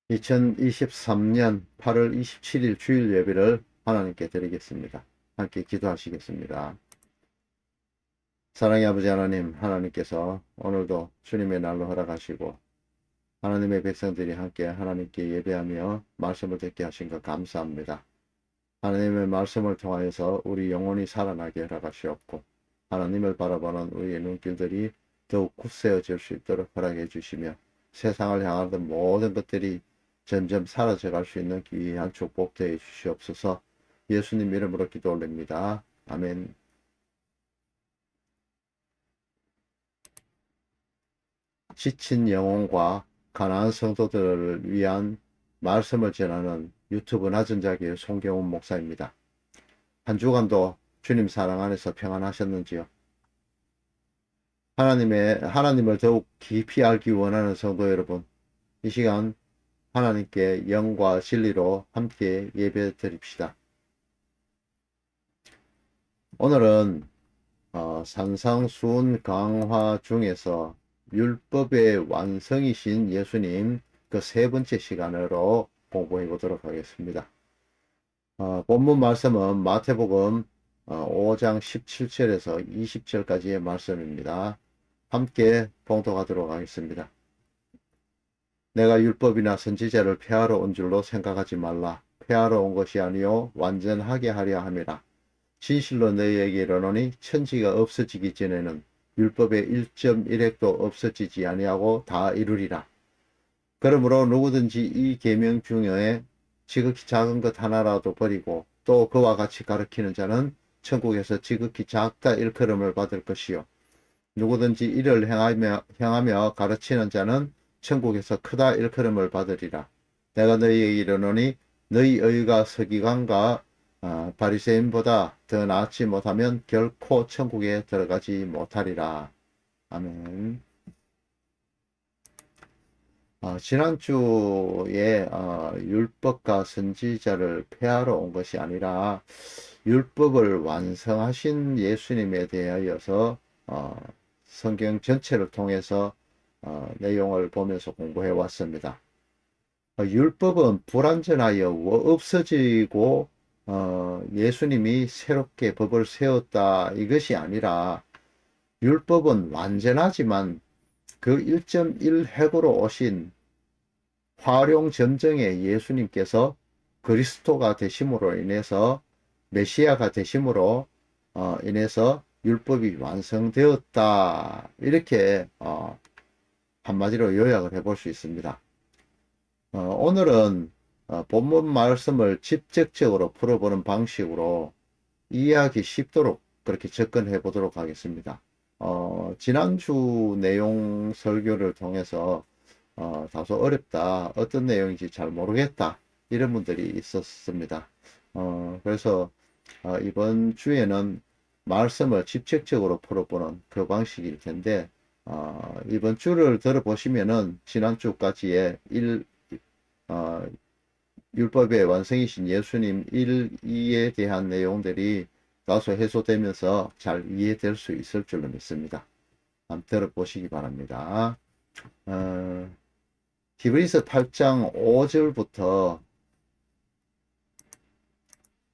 2023년 8월 27일 주일 예배를 하나님께 드리겠습니다. 함께 기도하시겠습니다. 사랑의 아버지 하나님, 하나님께서 오늘도 주님의 날로 허락하시고 하나님의 백성들이 함께 하나님께 예배하며 말씀을 듣게 하신 것 감사합니다. 하나님의 말씀을 통하여서 우리 영혼이 살아나게 허락하시옵고 하나님을 바라보는 우리의 눈길들이 더욱 굳세어질 수 있도록 허락해 주시며 세상을 향하던 모든 것들이 점점 사라져 갈 수 있는 귀한 축복 되어 주시옵소서. 예수님 이름으로 기도 올립니다. 아멘. 지친 영혼과 가난한 성도들을 위한 말씀을 전하는 유튜브 낮은 자기의 송경훈 목사입니다. 한 주간도 주님 사랑 안에서 평안하셨는지요? 하나님을 더욱 깊이 알기 원하는 성도 여러분, 이 시간 하나님께 영과 진리로 함께 예배 드립시다. 오늘은 산상수훈 강화 중에서 율법의 완성이신 예수님 그 세 번째 시간으로 공부해 보도록 하겠습니다. 본문 말씀은 마태복음 5장 17절에서 20절까지의 말씀입니다. 함께 봉독하도록 하겠습니다. 내가 율법이나 선지자를 폐하러 온 줄로 생각하지 말라. 폐하러 온 것이 아니요 완전하게 하려 함이라. 진실로 너희에게 이르노니 천지가 없어지기 전에는 율법의 1.1획도 없어지지 아니하고 다 이루리라. 그러므로 누구든지 이 계명 중에 지극히 작은 것 하나라도 버리고 또 그와 같이 가르치는 자는 천국에서 지극히 작다 일컬음을 받을 것이요 누구든지 이를 행하며 가르치는 자는 천국에서 크다 일컬음을 받으리라. 내가 너희에게 이르노니 너희 의가 서기관과 바리새인보다 더 낫지 못하면 결코 천국에 들어가지 못하리라. 아멘. 지난주에 율법과 선지자를 폐하러 온 것이 아니라 율법을 완성하신 예수님에 대하여서 성경 전체를 통해서 내용을 보면서 공부해 왔습니다. 율법은 불완전하여 없어지고 예수님이 새롭게 법을 세웠다 이것이 아니라 율법은 완전하지만 그 1.1획으로 오신 화룡점정의 예수님께서 그리스도가 되심으로 인해서 메시아가 되심으로 인해서 율법이 완성되었다 이렇게 한마디로 요약을 해볼 수 있습니다. 오늘은 본문 말씀을 직접적으로 풀어보는 방식으로 이해하기 쉽도록 그렇게 접근해 보도록 하겠습니다. 지난주 내용 설교를 통해서 다소 어렵다, 어떤 내용인지 잘 모르겠다 이런 분들이 있었습니다. 그래서 이번 주에는 말씀을 직접적으로 풀어보는 그 방식일 텐데 이번 주를 들어보시면은 지난주까지의 율법의 완성이신 예수님 1, 2에 대한 내용들이 다소 해소되면서 잘 이해될 수 있을 줄로 믿습니다. 한번 들어보시기 바랍니다. 히브리서 8장 5절부터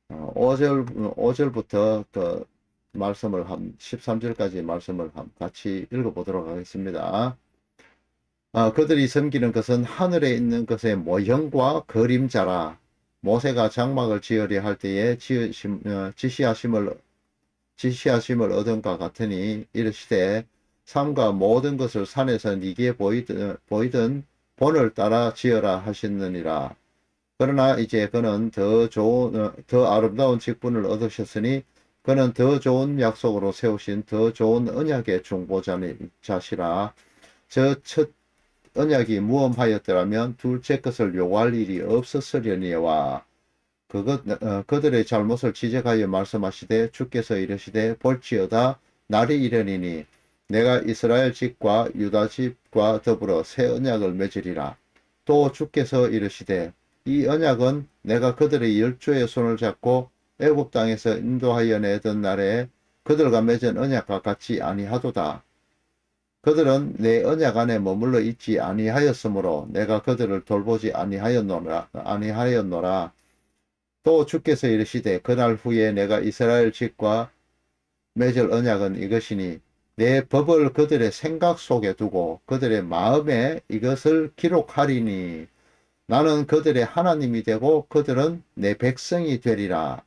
5절부터 그 말씀을 13절까지 말씀을 같이 읽어보도록 하겠습니다. 그들이 섬기는 것은 하늘에 있는 것의 모형과 그림자라. 모세가 장막을 지으려 할 때에 지시하심을 얻은 것 같으니 이르시되 삼가 모든 것을 산에서 네게 보이던 본을 따라 지어라 하셨느니라. 그러나 이제 그는 더 아름다운 직분을 얻으셨으니 그는 더 좋은 약속으로 세우신 더 좋은 언약의 중보자시라. 저 첫 언약이 무엄하였더라면 둘째 것을 요구할 일이 없었으려니와 그들의 잘못을 지적하여 말씀하시되 주께서 이르시되 볼지어다 날이 이르니니 내가 이스라엘 집과 유다 집과 더불어 새 언약을 맺으리라. 또 주께서 이르시되 이 언약은 내가 그들의 열조의 손을 잡고 애굽 땅에서 인도하여 내던 날에 그들과 맺은 언약과 같이 아니하도다. 그들은 내 언약 안에 머물러 있지 아니하였으므로 내가 그들을 돌보지 아니하였노라. 또 주께서 이르시되 그날 후에 내가 이스라엘 집과 맺을 언약은 이것이니 내 법을 그들의 생각 속에 두고 그들의 마음에 이것을 기록하리니 나는 그들의 하나님이 되고 그들은 내 백성이 되리라.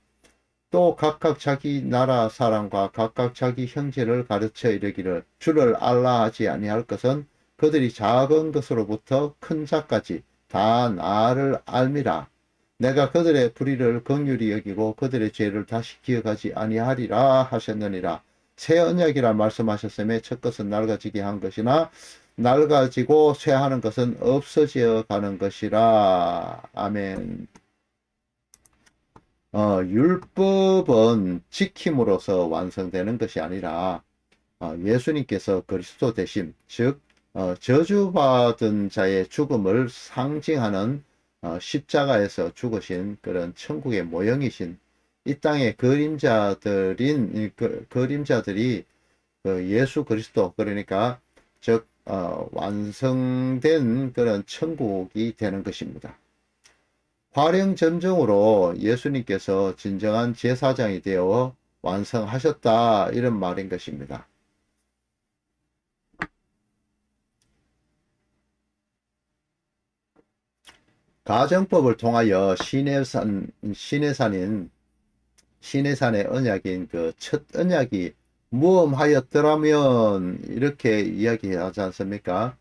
또 각각 자기 나라 사람과 각각 자기 형제를 가르쳐 이르기를 주를 알라 하지 아니할 것은 그들이 작은 것으로부터 큰 자까지 다 나를 알미라. 내가 그들의 불의를 긍휼히 여기고 그들의 죄를 다시 기억하지 아니하리라 하셨느니라. 새 언약이라 말씀하셨음에 첫 것은 낡아지게 한 것이나 낡아지고 쇠하는 것은 없어져 가는 것이라. 아멘. 율법은 지킴으로써 완성되는 것이 아니라 예수님께서 그리스도 대신 즉 저주받은 자의 죽음을 상징하는 십자가에서 죽으신 그런 천국의 모형이신 이 땅의 그림자들이 예수 그리스도 그러니까 즉 완성된 그런 천국이 되는 것입니다. 화령점정으로 예수님께서 진정한 제사장이 되어 완성하셨다 이런 말인 것입니다. 가정법을 통하여 시내산의 언약인 그 첫 언약이 무엄하였더라면 이렇게 이야기하지 않습니까?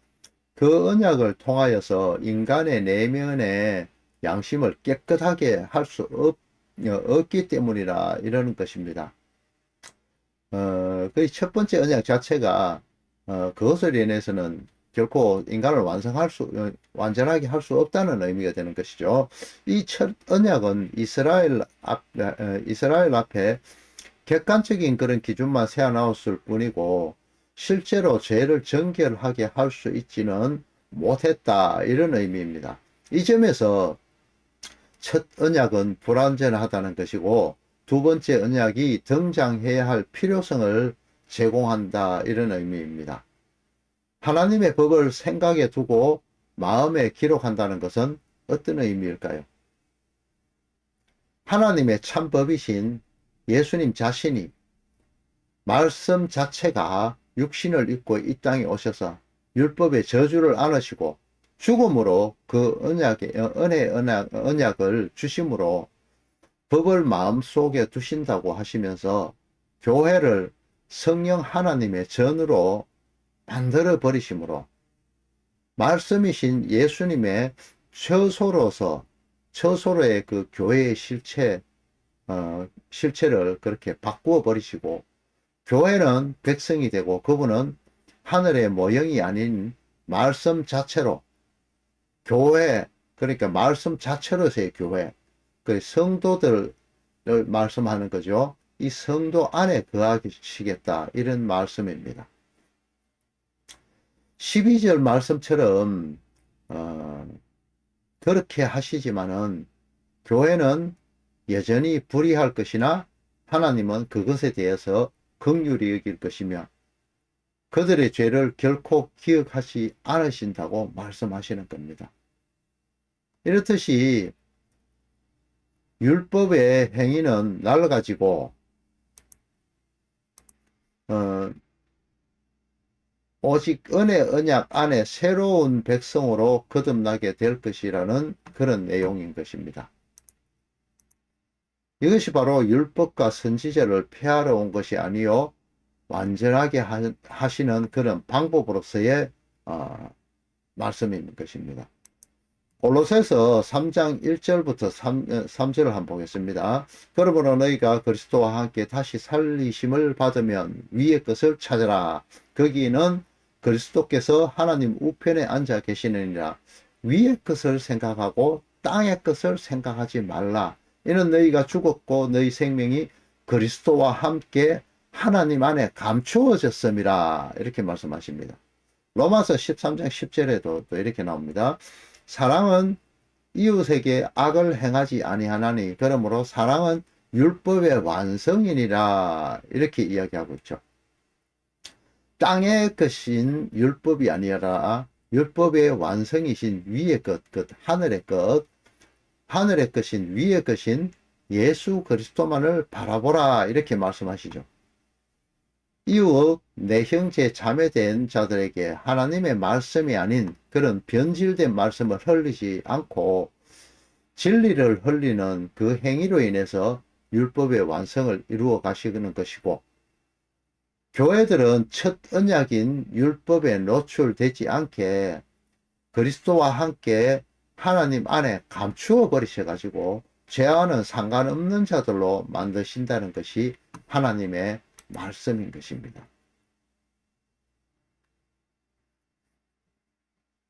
그 언약을 통하여서 인간의 내면의 양심을 깨끗하게 할 수 없기 때문이라 이러는 것입니다. 그 첫 번째 언약 자체가 그것을 인해서는 결코 인간을 완전하게 할 수 없다는 의미가 되는 것이죠. 이 첫 언약은 이스라엘 앞에 객관적인 그런 기준만 세워나왔을 뿐이고 실제로 죄를 정결하게 할 수 있지는 못했다 이런 의미입니다. 이 점에서 첫 언약은 불완전하다는 것이고 두 번째 언약이 등장해야 할 필요성을 제공한다 이런 의미입니다. 하나님의 법을 생각에 두고 마음에 기록한다는 것은 어떤 의미일까요? 하나님의 참 법이신 예수님 자신이 말씀 자체가 육신을 입고 이 땅에 오셔서 율법의 저주를 안으시고 죽음으로 그 언약을 주심으로 법을 마음속에 두신다고 하시면서 교회를 성령 하나님의 전으로 만들어 버리심으로 말씀이신 예수님의 처소로의 그 교회의 실체를 그렇게 바꾸어 버리시고 교회는 백성이 되고 그분은 하늘의 모형이 아닌 말씀 자체로 교회 그러니까 말씀 자체로서의 교회 그 성도들을 말씀하는 거죠. 이 성도 안에 거하시겠다 이런 말씀입니다. 12절 말씀처럼 그렇게 하시지만은 교회는 여전히 불의할 것이나 하나님은 그것에 대해서 긍휼히 여길 것이며 그들의 죄를 결코 기억하지 않으신다고 말씀하시는 겁니다. 이렇듯이 율법의 행위는 낡아지고 오직 은혜 언약 안에 새로운 백성으로 거듭나게 될 것이라는 그런 내용인 것입니다. 이것이 바로 율법과 선지자를 폐하러 온 것이 아니요 완전하게 하시는 그런 방법으로서의 말씀인 것입니다. 골로새서 3장 1절부터 3절을 한번 보겠습니다. 그러므로 너희가 그리스도와 함께 다시 살리심을 받으면 위의 것을 찾으라. 거기는 그리스도께서 하나님 우편에 앉아 계시느니라. 위의 것을 생각하고 땅의 것을 생각하지 말라. 이는 너희가 죽었고 너희 생명이 그리스도와 함께 하나님 안에 감추어졌음이라. 이렇게 말씀하십니다. 로마서 13장 10절에도 또 이렇게 나옵니다. 사랑은 이웃에게 악을 행하지 아니하나니 그러므로 사랑은 율법의 완성이니라 이렇게 이야기하고 있죠. 땅의 것인 율법이 아니라 율법의 완성이신 위의 것, 하늘의 것, 하늘의 것인 위의 것인 예수 그리스도만을 바라보라 이렇게 말씀하시죠. 이후 내 형제 자매된 자들에게 하나님의 말씀이 아닌 그런 변질된 말씀을 흘리지 않고 진리를 흘리는 그 행위로 인해서 율법의 완성을 이루어 가시는 것이고, 교회들은 첫 언약인 율법에 노출되지 않게 그리스도와 함께 하나님 안에 감추어 버리셔가지고 죄와는 상관없는 자들로 만드신다는 것이 하나님의 말씀인 것입니다.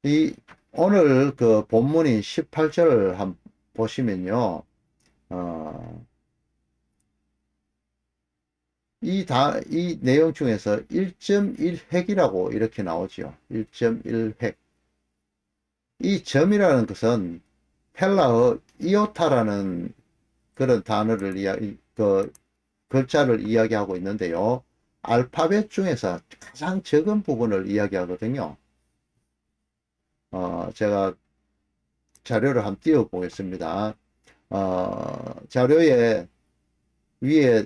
이 오늘 그 본문인 18절을 한번 보시면요, 이 내용 중에서 1.1획이라고 이렇게 나오죠. 1.1획. 이 점이라는 것은 헬라어 이오타라는 그런 단어를 글자를 이야기하고 있는데요. 알파벳 중에서 가장 적은 부분을 이야기하거든요. 제가 자료를 한번 띄워 보겠습니다. 자료에 위에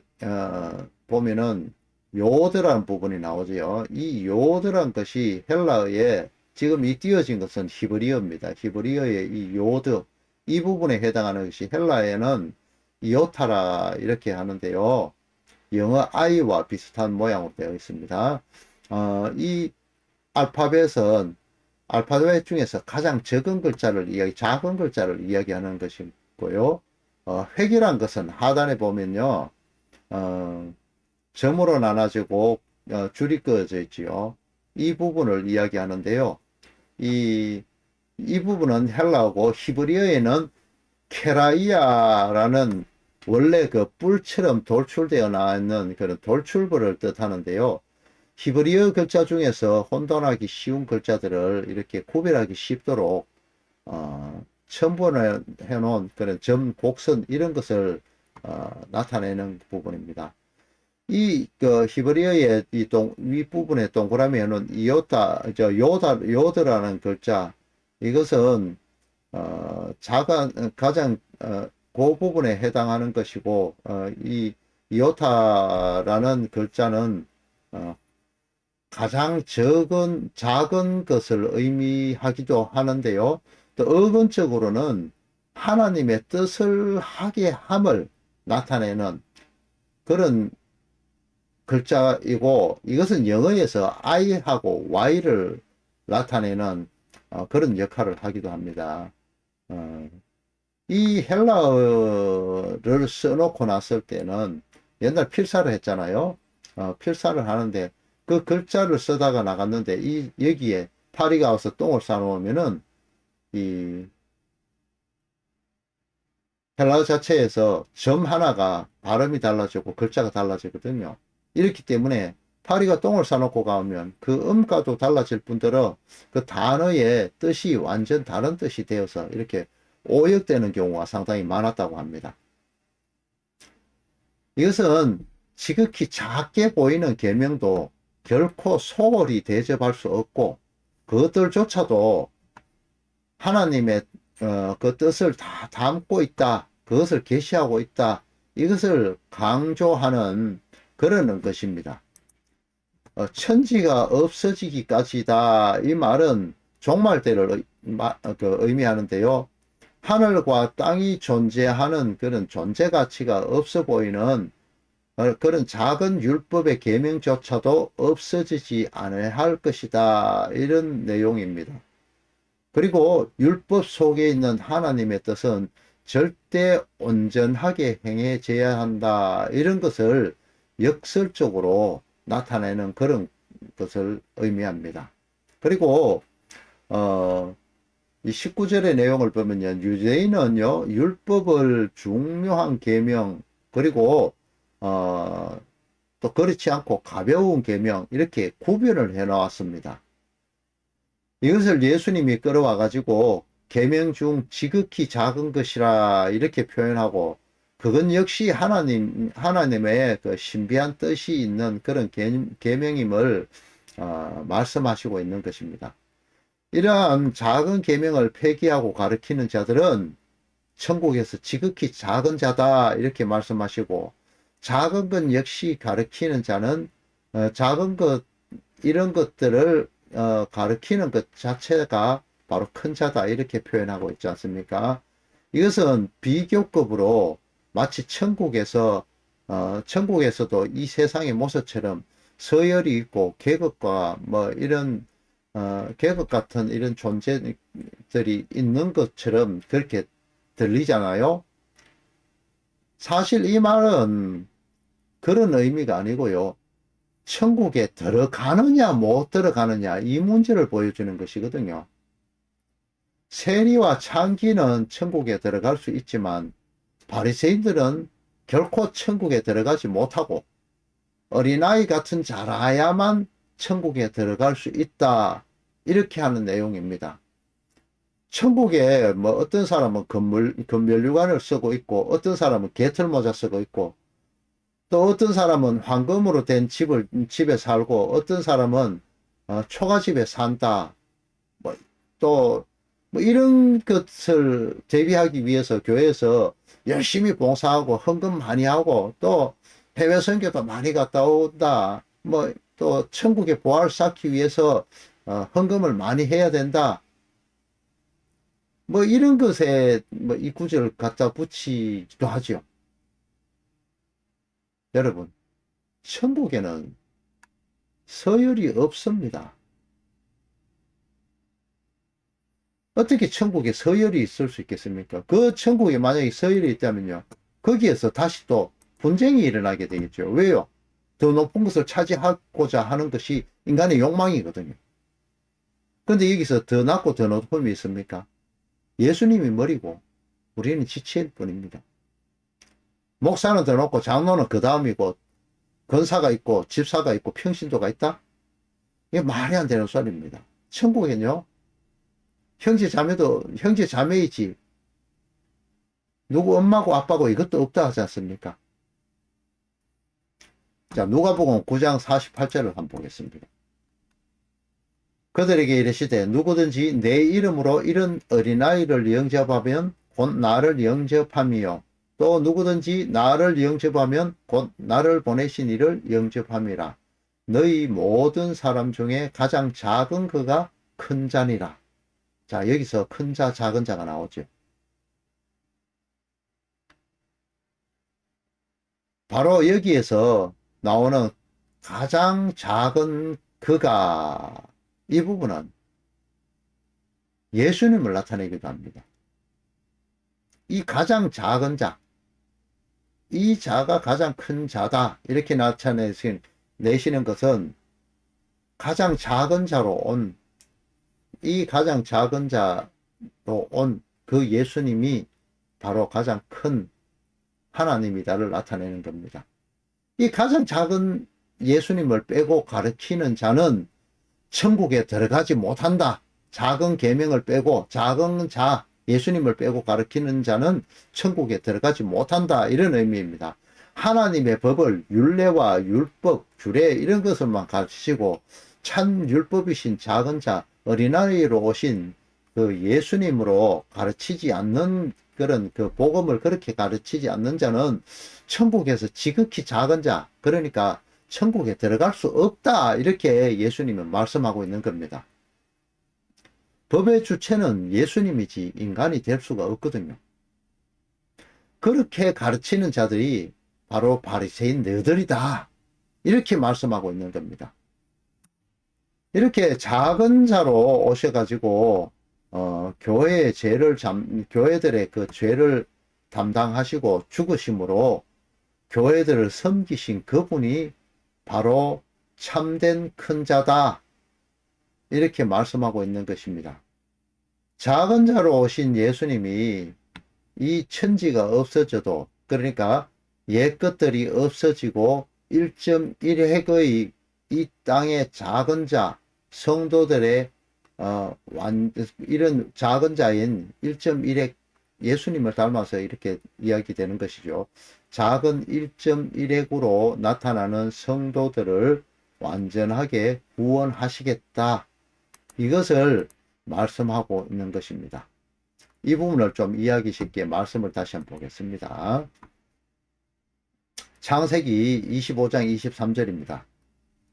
보면은 요드라는 부분이 나오죠. 이 요드라는 것이 헬라어에 지금 이 띄어진 것은 히브리어입니다. 히브리어의 이 요드, 이 부분에 해당하는 것이 헬라어에는 이오타라 이렇게 하는데요. 영어 I와 비슷한 모양으로 되어 있습니다. 이 알파벳은 알파벳 중에서 가장 작은 글자를 작은 글자를 이야기하는 것이고요. 획이란 것은 하단에 보면요, 점으로 나눠지고 줄이 그어져 있지요. 이 부분을 이야기하는데요. 이 부분은 헬라어고 히브리어에는 케라이아라는 원래 그 뿔처럼 돌출되어 나있는 그런 돌출부를 뜻하는데요. 히브리어 글자 중에서 혼돈하기 쉬운 글자들을 이렇게 구별하기 쉽도록 첨부해 놓은 그런 점, 곡선 이런 것을 나타내는 부분입니다. 그 히브리어의 윗부분에 동그라미에는 요드라는 글자, 이것은 가장 그 부분에 해당하는 것이고, 이 이오타라는 글자는 가장 작은 것을 의미하기도 하는데요. 또 어근적으로는 하나님의 뜻을 하게 함을 나타내는 그런 글자이고, 이것은 영어에서 I하고 Y를 나타내는 그런 역할을 하기도 합니다. 이 헬라어를 써놓고 났을 때는 옛날 필사를 했잖아요. 필사를 하는데 그 글자를 쓰다가 나갔는데 여기에 파리가 와서 똥을 싸놓으면은 이 헬라어 자체에서 점 하나가 발음이 달라지고 글자가 달라지거든요. 이렇기 때문에 파리가 똥을 싸놓고 가면 그 음가도 달라질 뿐더러 그 단어의 뜻이 완전 다른 뜻이 되어서 이렇게 오역되는 경우가 상당히 많았다고 합니다. 이것은 지극히 작게 보이는 계명도 결코 소홀히 대접할 수 없고, 그것들조차도 하나님의 그 뜻을 다 담고 있다, 그것을 계시하고 있다, 이것을 강조하는 그런 것입니다. 천지가 없어지기까지다, 이 말은 종말 때를 의미하는데요. 하늘과 땅이 존재하는 그런 존재 가치가 없어 보이는 그런 작은 율법의 계명조차도 없어지지 않아야 할 것이다, 이런 내용입니다. 그리고 율법 속에 있는 하나님의 뜻은 절대 온전하게 행해져야 한다, 이런 것을 역설적으로 나타내는 그런 것을 의미합니다. 그리고 이 19절의 내용을 보면요, 유대인은요 율법을 중요한 계명, 그리고 또 그렇지 않고 가벼운 계명, 이렇게 구별을 해 나왔습니다. 이것을 예수님이 끌어와 가지고 계명 중 지극히 작은 것이라 이렇게 표현하고, 그건 역시 하나님의 그 신비한 뜻이 있는 그런 계명임을 말씀하시고 있는 것입니다. 이러한 작은 계명을 폐기하고 가르치는 자들은 천국에서 지극히 작은 자다 이렇게 말씀하시고, 작은 것 역시 가르치는 자는 작은 것 이런 것들을 가르치는 것 자체가 바로 큰 자다 이렇게 표현하고 있지 않습니까? 이것은 비교급으로 마치 천국에서도 이 세상의 모습처럼 서열이 있고 계급과 뭐 이런 계급 같은 이런 존재들이 있는 것처럼 그렇게 들리잖아요. 사실 이 말은 그런 의미가 아니고요. 천국에 들어가느냐 못 들어가느냐 이 문제를 보여주는 것이거든요. 세리와 창기는 천국에 들어갈 수 있지만 바리새인들은 결코 천국에 들어가지 못하고, 어린아이 같은 자라야만 천국에 들어갈 수 있다 이렇게 하는 내용입니다. 천국에 뭐 어떤 사람은 건면류관을 쓰고 있고, 어떤 사람은 개털모자 쓰고 있고, 또 어떤 사람은 황금으로 된 집에 살고, 어떤 사람은 초가집에 산다. 뭐, 또, 뭐 이런 것을 대비하기 위해서 교회에서 열심히 봉사하고, 헌금 많이 하고, 또 해외 선교도 많이 갔다 온다. 뭐, 또 천국의 보화를 쌓기 위해서 헌금을 많이 해야 된다. 뭐 이런 것에 뭐 이 구절을 갖다 붙이기도 하죠. 여러분, 천국에는 서열이 없습니다. 어떻게 천국에 서열이 있을 수 있겠습니까? 그 천국에 만약에 서열이 있다면요, 거기에서 다시 또 분쟁이 일어나게 되겠죠. 왜요? 더 높은 것을 차지하고자 하는 것이 인간의 욕망이거든요. 그런데 여기서 더 낮고 더 높음이 있습니까? 예수님이 머리고 우리는 지체일 뿐입니다. 목사는 더 높고 장로는 그 다음이고, 권사가 있고 집사가 있고 평신도가 있다? 이게 말이 안 되는 소리입니다. 천국에는요, 형제 자매도 형제 자매이지 누구 엄마고 아빠고 이것도 없다 하지 않습니까? 자, 누가복음 9장 48절을 한번 보겠습니다. 그들에게 이르시되 누구든지 내 이름으로 이런 어린아이를 영접하면 곧 나를 영접함이요, 또 누구든지 나를 영접하면 곧 나를 보내신 이를 영접함이라. 너희 모든 사람 중에 가장 작은 그가 큰 자니라. 자, 여기서 큰 자, 작은 자가 나오죠. 바로 여기에서 나오는 가장 작은 그가, 이 부분은 예수님을 나타내기도 합니다. 이 가장 작은 자, 이 자가 가장 큰 자다 이렇게 나타내시는 것은 가장 작은 자로 온, 이 가장 작은 자로 온 그 예수님이 바로 가장 큰 하나님이다를 나타내는 겁니다. 이 가장 작은 예수님을 빼고 가르치는 자는 천국에 들어가지 못한다. 작은 계명을 빼고, 작은 자 예수님을 빼고 가르치는 자는 천국에 들어가지 못한다 이런 의미입니다. 하나님의 법을 율례와 율법, 규례 이런 것을만 가르치시고 참 율법이신 작은 자, 어린아이로 오신 그 예수님으로 가르치지 않는, 그런 그 복음을 그렇게 가르치지 않는 자는 천국에서 지극히 작은 자, 그러니까 천국에 들어갈 수 없다 이렇게 예수님은 말씀하고 있는 겁니다. 법의 주체는 예수님이지 인간이 될 수가 없거든요. 그렇게 가르치는 자들이 바로 바리새인 너희들이다 이렇게 말씀하고 있는 겁니다. 이렇게 작은 자로 오셔가지고 교회들의 그 죄를 담당하시고 죽으심으로 교회들을 섬기신 그분이 바로 참된 큰 자다 이렇게 말씀하고 있는 것입니다. 작은 자로 오신 예수님이 이 천지가 없어져도, 그러니까 옛 것들이 없어지고 1.1핵의 이 땅의 작은 자 성도들의 이런 작은 자인 1.1핵, 예수님을 닮아서 이렇게 이야기되는 것이죠. 작은 1.1핵으로 나타나는 성도들을 완전하게 구원하시겠다. 이것을 말씀하고 있는 것입니다. 이 부분을 좀 이해하기 쉽게 말씀을 다시 한번 보겠습니다. 창세기 25장 23절입니다.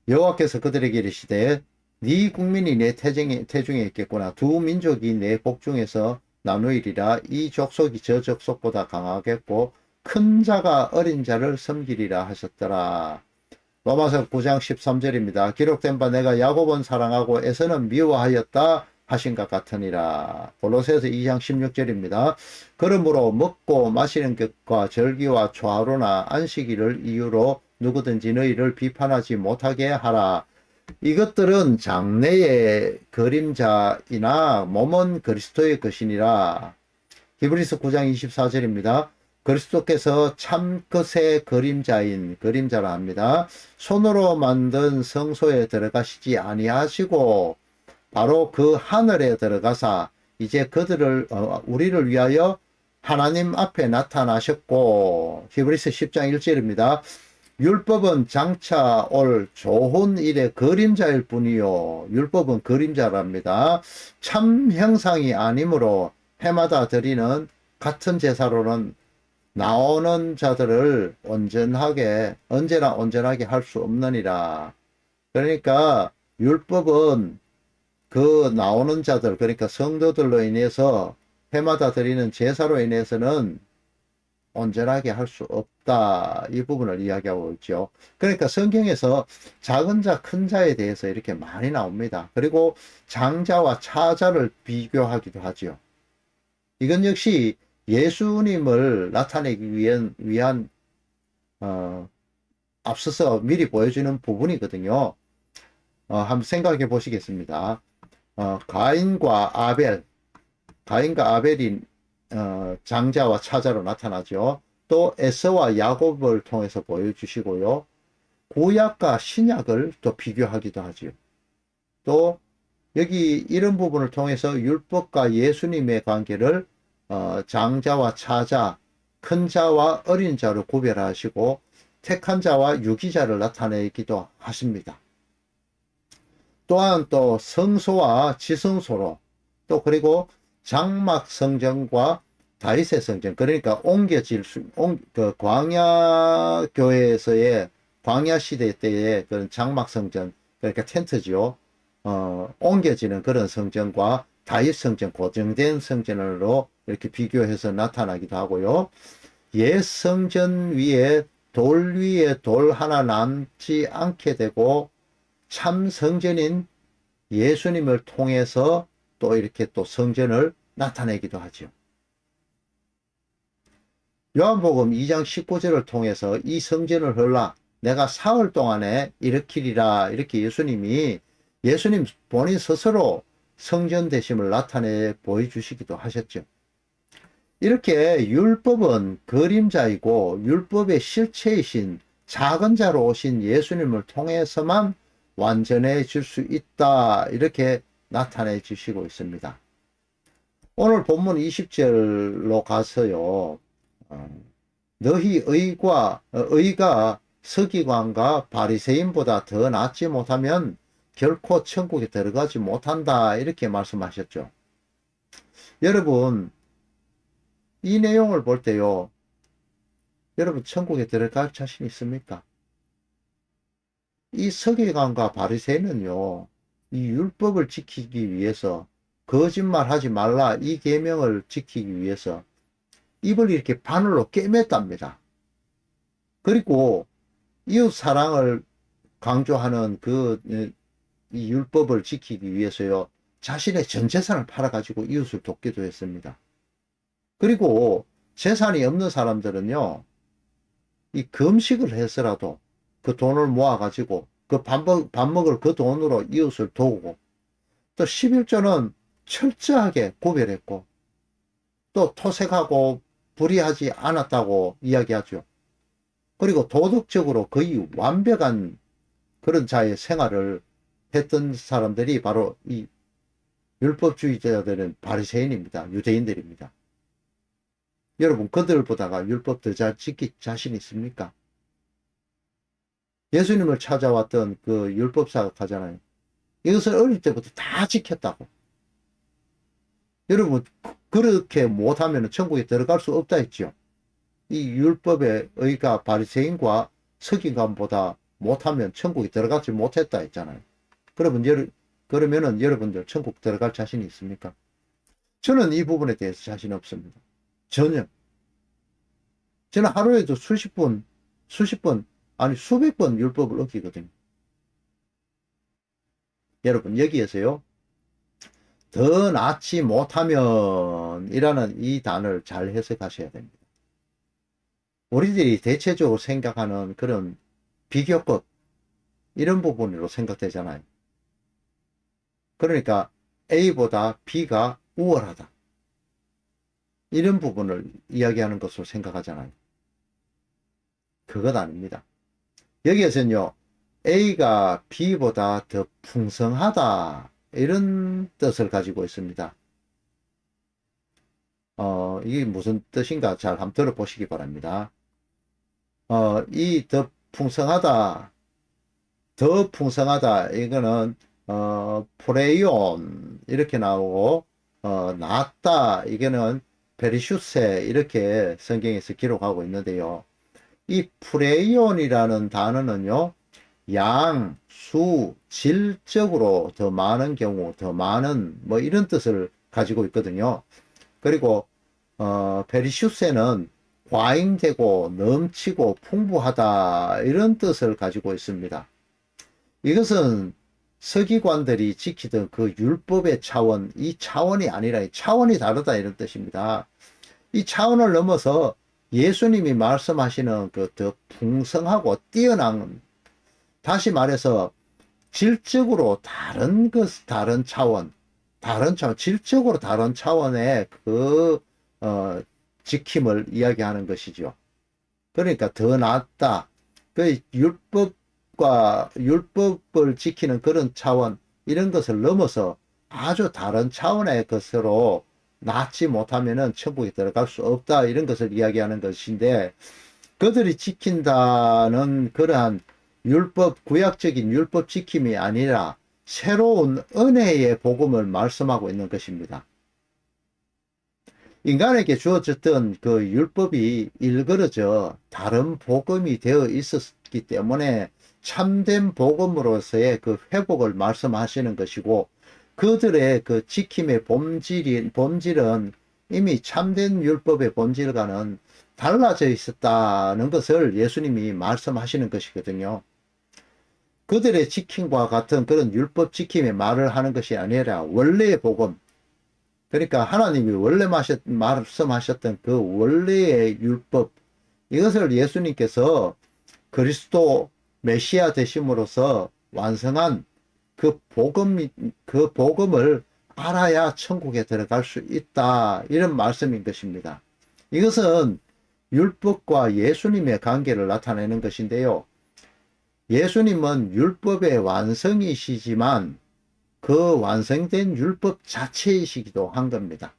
여호와께서 그들에게 이르시되 네 국민이 내 태중에 있겠구나. 두 민족이 내 복중에서 나누이리라. 이 족속이 저 족속보다 강하겠고 큰 자가 어린 자를 섬기리라 하셨더라. 로마서 9장 13절입니다. 기록된 바 내가 야곱은 사랑하고 에서는 미워하였다 하신 것 같으니라. 골로새서 2장 16절입니다. 그러므로 먹고 마시는 것과 절기와 초하루나 안식일을 이유로 누구든지 너희를 비판하지 못하게 하라. 이것들은 장래의 그림자이나 몸은 그리스도의 것이니라. 히브리서 9장 24절입니다. 그리스도께서 참것의 그림자라 합니다. 손으로 만든 성소에 들어가시지 아니하시고 바로 그 하늘에 들어가사 이제 그들을 우리를 위하여 하나님 앞에 나타나셨고, 히브리서 10장 1절입니다. 율법은 장차 올 좋은 일의 그림자일 뿐이요. 율법은 그림자랍니다. 참 형상이 아니므로 해마다 드리는 같은 제사로는 나오는 자들을 언제나 온전하게 할 수 없느니라. 그러니까 율법은 그 나오는 자들, 그러니까 성도들로 인해서 해마다 드리는 제사로 인해서는 온전하게 할 수 없다. 이 부분을 이야기하고 있죠. 그러니까 성경에서 작은 자, 큰 자에 대해서 이렇게 많이 나옵니다. 그리고 장자와 차자를 비교하기도 하죠. 이건 역시 예수님을 나타내기 위한 앞서서 미리 보여주는 부분이거든요. 한번 생각해 보시겠습니다. 가인과 아벨이 장자와 차자로 나타나죠. 또 에서와 야곱을 통해서 보여주시고요. 구약과 신약을 또 비교하기도 하죠. 또 여기 이런 부분을 통해서 율법과 예수님의 관계를 장자와 차자, 큰 자와 어린 자로 구별하시고 택한 자와 유기자를 나타내기도 하십니다. 또한 또 성소와 지성소로 또 그리고 장막 성전과 다윗의 성전, 그러니까 그 광야 교회에서의 광야 시대 때의 그런 장막 성전, 그러니까 텐트지요. 옮겨지는 그런 성전과 다윗 성전, 고정된 성전으로 이렇게 비교해서 나타나기도 하고요. 옛 성전 위에 돌 하나 남지 않게 되고 참 성전인 예수님을 통해서 또 이렇게 또 성전을 나타내기도 하죠. 요한복음 2장 19절을 통해서 이 성전을 헐라 내가 사흘 동안에 일으키리라, 이렇게 예수님 본인 스스로 성전 되심을 나타내 보여주시기도 하셨죠. 이렇게 율법은 그림자이고 율법의 실체이신 작은 자로 오신 예수님을 통해서만 완전해질 수 있다, 이렇게 나타내 주시고 있습니다. 오늘 본문 20절로 가서요. 너희 의가 서기관과 바리새인보다 더 낫지 못하면 결코 천국에 들어가지 못한다, 이렇게 말씀하셨죠. 여러분, 이 내용을 볼 때요, 여러분 천국에 들어갈 자신 있습니까? 이 서기관과 바리새인은요, 이 율법을 지키기 위해서, 거짓말하지 말라 이 계명을 지키기 위해서 입을 이렇게 바늘로 꿰맸답니다. 그리고 이웃 사랑을 강조하는 이 율법을 지키기 위해서요, 자신의 전 재산을 팔아가지고 이웃을 돕기도 했습니다. 그리고 재산이 없는 사람들은요, 이 금식을 해서라도 그 돈을 모아가지고 그 밥 먹을 그 돈으로 이웃을 도우고, 또 11조는 철저하게 구별했고, 또 토색하고 불의하지 않았다고 이야기하죠. 그리고 도덕적으로 거의 완벽한 그런 자의 생활을 했던 사람들이 바로 이 율법주의자들은 바리새인입니다. 유대인들입니다. 여러분, 그들보다가 율법 더 잘 지킬 자신 있습니까? 예수님을 찾아왔던 그 율법사가 하잖아요. 이것을 어릴 때부터 다 지켰다고. 여러분, 그렇게 못하면 천국에 들어갈 수 없다 했죠. 이 율법의 의가 바리새인과 서기관보다 못하면 천국에 들어가지 못했다 했잖아요. 그러면은 여러분들 천국 들어갈 자신이 있습니까? 저는 이 부분에 대해서 자신 없습니다. 전혀. 저는 하루에도 수십 번, 아니 수백 번 율법을 어기거든요. 여러분, 여기에서요, 더 낫지 못하면 이라는 이 단어를 잘 해석하셔야 됩니다. 우리들이 대체적으로 생각하는 그런 비교법, 이런 부분으로 생각되잖아요. 그러니까 A보다 B가 우월하다. 이런 부분을 이야기하는 것으로 생각하잖아요. 그것 아닙니다. 여기에서는요, A가 B보다 더 풍성하다. 이런 뜻을 가지고 있습니다. 이게 무슨 뜻인가 잘 한번 들어보시기 바랍니다. 이 더 풍성하다. 이거는, 프레이온. 이렇게 나오고, 낫다. 이거는 페리슈세. 이렇게 성경에서 기록하고 있는데요. 이 프레이온이라는 단어는요, 양, 수, 질적으로 더 많은 경우, 더 많은, 뭐 이런 뜻을 가지고 있거든요. 그리고, 페리슈세는 과잉되고 넘치고 풍부하다. 이런 뜻을 가지고 있습니다. 이것은 서기관들이 지키던 그 율법의 차원, 이 차원이 아니라 차원이 다르다. 이런 뜻입니다. 이 차원을 넘어서 예수님이 말씀하시는 그 더 풍성하고 뛰어난, 다시 말해서 질적으로 다른 차원, 질적으로 다른 차원의 그, 지킴을 이야기하는 것이죠. 그러니까 더 낫다. 그 율법을 지키는 그런 차원, 이런 것을 넘어서 아주 다른 차원의 것으로 낫지 못하면은 천국에 들어갈 수 없다. 이런 것을 이야기하는 것인데, 그들이 지킨다는 그러한 구약적인 율법 지킴이 아니라 새로운 은혜의 복음을 말씀하고 있는 것입니다. 인간에게 주어졌던 그 율법이 일그러져 다른 복음이 되어 있었기 때문에 참된 복음으로서의 그 회복을 말씀하시는 것이고, 그들의 그 지킴의 본질은 이미 참된 율법의 본질과는 달라져 있었다는 것을 예수님이 말씀하시는 것이거든요. 그들의 지킴과 같은 그런 율법 지킴의 말을 하는 것이 아니라 원래의 복음, 그러니까 하나님이 원래 말씀하셨던 그 원래의 율법, 이것을 예수님께서 그리스도 메시아 되심으로써 완성한 그 복음을 알아야 천국에 들어갈 수 있다. 이런 말씀인 것입니다. 이것은 율법과 예수님의 관계를 나타내는 것인데요. 예수님은 율법의 완성이시지만 그 완성된 율법 자체이시기도 한 겁니다.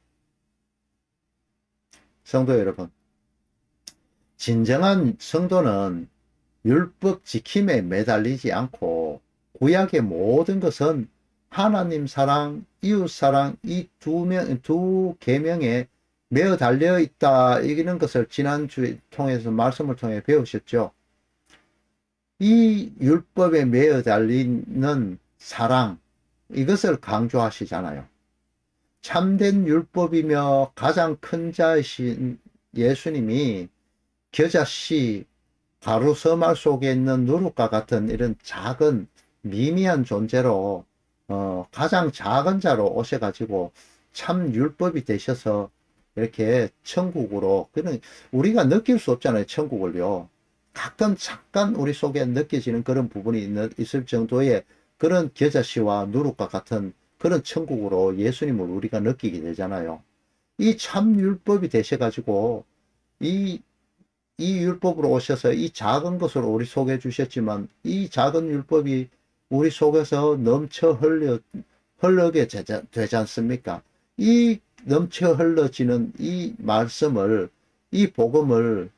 성도 여러분, 진정한 성도는 율법 지킴에 매달리지 않고 구약의 모든 것은 하나님 사랑, 이웃 사랑, 이 두 계명에 매어 달려 있다. 이런 것을 지난주에 통해서 말씀을 통해 배우셨죠. 이 율법에 매어 달리는 사랑, 이것을 강조하시잖아요. 참된 율법이며 가장 큰 자이신 예수님이 겨자씨, 가루서말 속에 있는 누룩과 같은 이런 작은 미미한 존재로 가장 작은 자로 오셔가지고 참 율법이 되셔서 이렇게 천국으로, 그런 우리가 느낄 수 없잖아요. 천국을요. 가끔 잠깐 우리 속에 느껴지는 그런 부분이 있을 정도의 그런 겨자씨와 누룩과 같은 그런 천국으로 예수님을 우리가 느끼게 되잖아요. 이 참 율법이 되셔가지고 이 율법으로 오셔서 이 작은 것을 우리 속에 주셨지만 이 작은 율법이 우리 속에서 넘쳐 흘러게 되지 않습니까? 이 넘쳐 흘러지는 이 말씀을, 이 복음을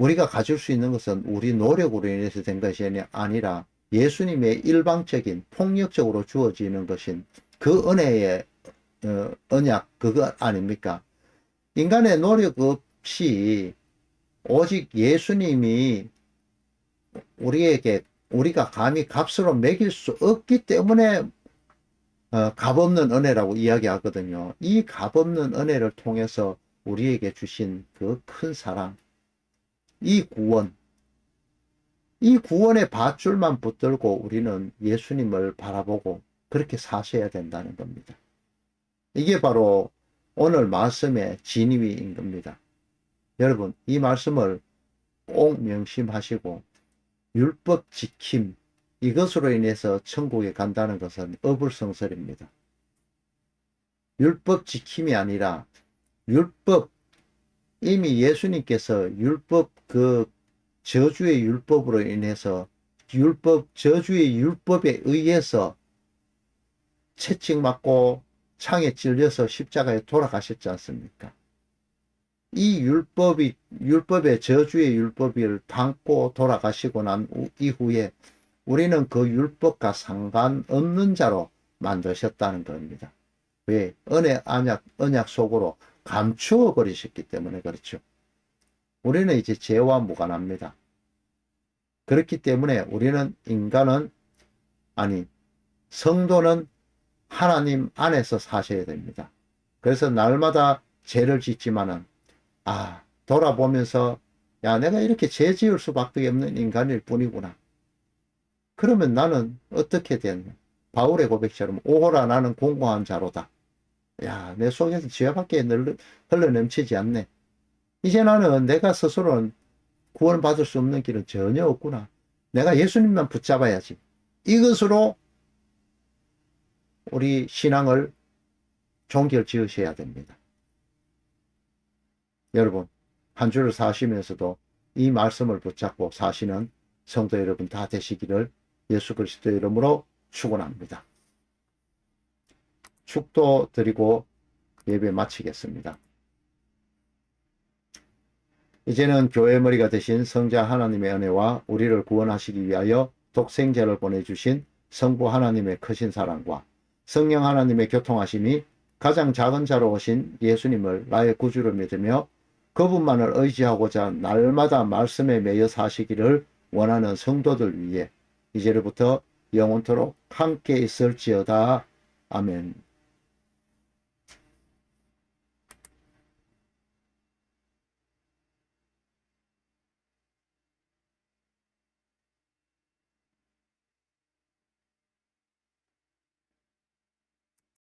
우리가 가질 수 있는 것은 우리 노력으로 인해서 된 것이 아니라 예수님의 일방적인 폭력적으로 주어지는 것인 그 은혜의 언약 그거 아닙니까? 인간의 노력 없이 오직 예수님이 우리에게 우리가 감히 값으로 매길 수 없기 때문에 값없는 은혜라고 이야기하거든요. 이 값없는 은혜를 통해서 우리에게 주신 그 큰 사랑, 이 구원, 이 구원의 밧줄만 붙들고 우리는 예수님을 바라보고 그렇게 사셔야 된다는 겁니다. 이게 바로 오늘 말씀의 진위인 겁니다. 여러분, 이 말씀을 꼭 명심하시고 율법 지킴, 이것으로 인해서 천국에 간다는 것은 어불성설입니다. 율법 지킴이 아니라 율법, 이미 예수님께서 율법 저주의 율법으로 인해서 저주의 율법에 의해서 채찍맞고 창에 찔려서 십자가에 돌아가셨지 않습니까? 이 율법의 저주의 율법을 담고 돌아가시고 난 이후에 우리는 그 율법과 상관없는 자로 만드셨다는 겁니다. 왜? 언약 속으로 감추어 버리셨기 때문에 그렇죠. 우리는 이제 죄와 무관합니다. 그렇기 때문에 우리는 성도는 하나님 안에서 사셔야 됩니다. 그래서 날마다 죄를 짓지만은 돌아보면서 내가 이렇게 죄 지을 수밖에 없는 인간일 뿐이구나. 그러면 나는 어떻게 됐냐? 바울의 고백처럼 오호라 나는 공고한 자로다. 내 속에서 죄밖에 흘러넘치지 않네. 이제 나는 내가 스스로는 구원받을 수 없는 길은 전혀 없구나. 내가 예수님만 붙잡아야지. 이것으로 우리 신앙을 종결 지으셔야 됩니다. 여러분, 한 주를 사시면서도 이 말씀을 붙잡고 사시는 성도 여러분 다 되시기를 예수 그리스도 이름으로 축원합니다. 축도 드리고 예배 마치겠습니다. 이제는 교회 머리가 되신 성자 하나님의 은혜와 우리를 구원하시기 위하여 독생자를 보내주신 성부 하나님의 크신 사랑과 성령 하나님의 교통하심이 가장 작은 자로 오신 예수님을 나의 구주로 믿으며 그분만을 의지하고자 날마다 말씀에 매여 사시기를 원하는 성도들 위해 이제로부터 영원토록 함께 있을지어다. 아멘.